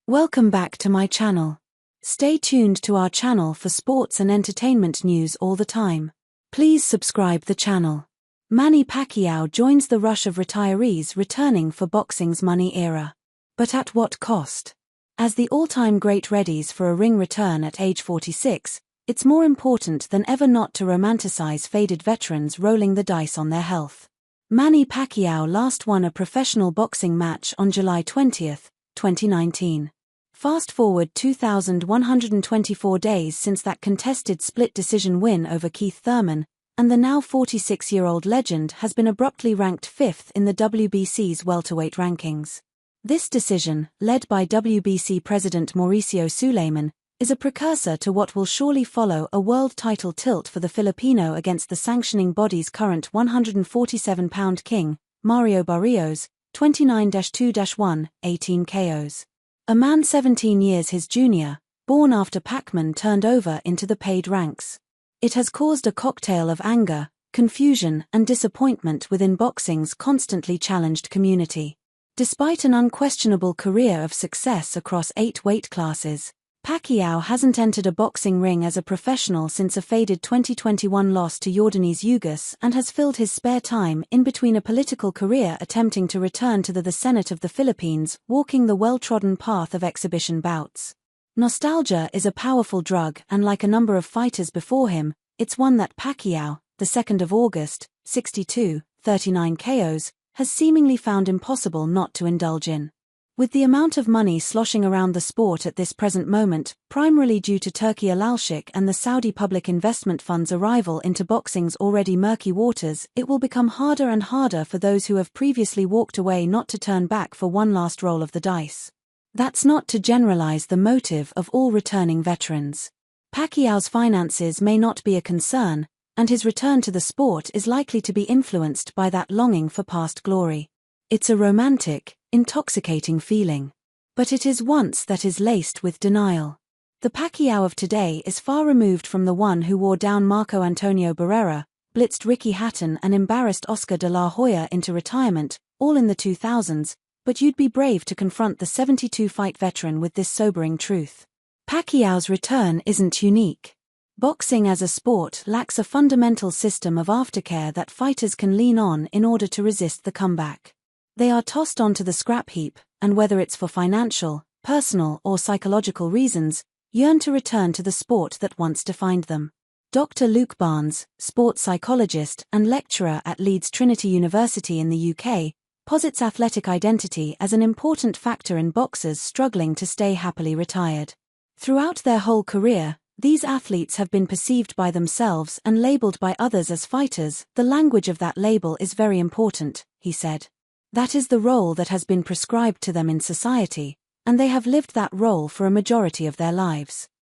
Welcome back to my channel. Stay tuned to our channel for sports and entertainment news all the time. Please subscribe the channel. Manny Pacquiao joins the rush of retirees returning for boxing's money era. But at what cost? As the all-time great readies for a ring return at age 46, it's more important than ever not to romanticize faded veterans rolling the dice on their health. Manny Pacquiao last won a professional boxing match on July 20, 2019. Fast forward 2,124 days since that contested split decision win over Keith Thurman, and the now 46-year-old legend has been abruptly ranked 5th in the WBC's welterweight rankings. This decision, led by WBC President Mauricio Suleiman, is a precursor to what will surely follow, a world title tilt for the Filipino against the sanctioning body's current 147-pound king, Mario Barrios, 29-2-1, 18 KOs. A man 17 years his junior, born after Pacman turned over into the paid ranks. It has caused a cocktail of anger, confusion, and disappointment within boxing's constantly challenged community. Despite an unquestionable career of success across 8 weight classes, Pacquiao hasn't entered a boxing ring as a professional since a faded 2021 loss to Yordanes Ugas, and has filled his spare time in between a political career attempting to return to the Senate of the Philippines, walking the well-trodden path of exhibition bouts. Nostalgia is a powerful drug, and like a number of fighters before him, it's one that Pacquiao, the 2nd of August, 62, 39 KOs, has seemingly found impossible not to indulge in. With the amount of money sloshing around the sport at this present moment, primarily due to Turki Al-Sheikh and the Saudi Public Investment Fund's arrival into boxing's already murky waters, it will become harder and harder for those who have previously walked away not to turn back for one last roll of the dice. That's not to generalize the motive of all returning veterans. Pacquiao's finances may not be a concern, and his return to the sport is likely to be influenced by that longing for past glory. It's a romantic, intoxicating feeling. But it is once that is laced with denial. The Pacquiao of today is far removed from the one who wore down Marco Antonio Barrera, blitzed Ricky Hatton and embarrassed Oscar de la Hoya into retirement, all in the 2000s, but you'd be brave to confront the 72-fight veteran with this sobering truth. Pacquiao's return isn't unique. Boxing as a sport lacks a fundamental system of aftercare that fighters can lean on in order to resist the comeback. They are tossed onto the scrap heap, and whether it's for financial, personal, or psychological reasons, yearn to return to the sport that once defined them. Dr. Luke Barnes, sports psychologist and lecturer at Leeds Trinity University in the UK, posits athletic identity as an important factor in boxers struggling to stay happily retired. Throughout their whole career, these athletes have been perceived by themselves and labeled by others as fighters. The language of that label is very important, he said. That is the role that has been prescribed to them in society, and they have lived that role for a majority of their lives.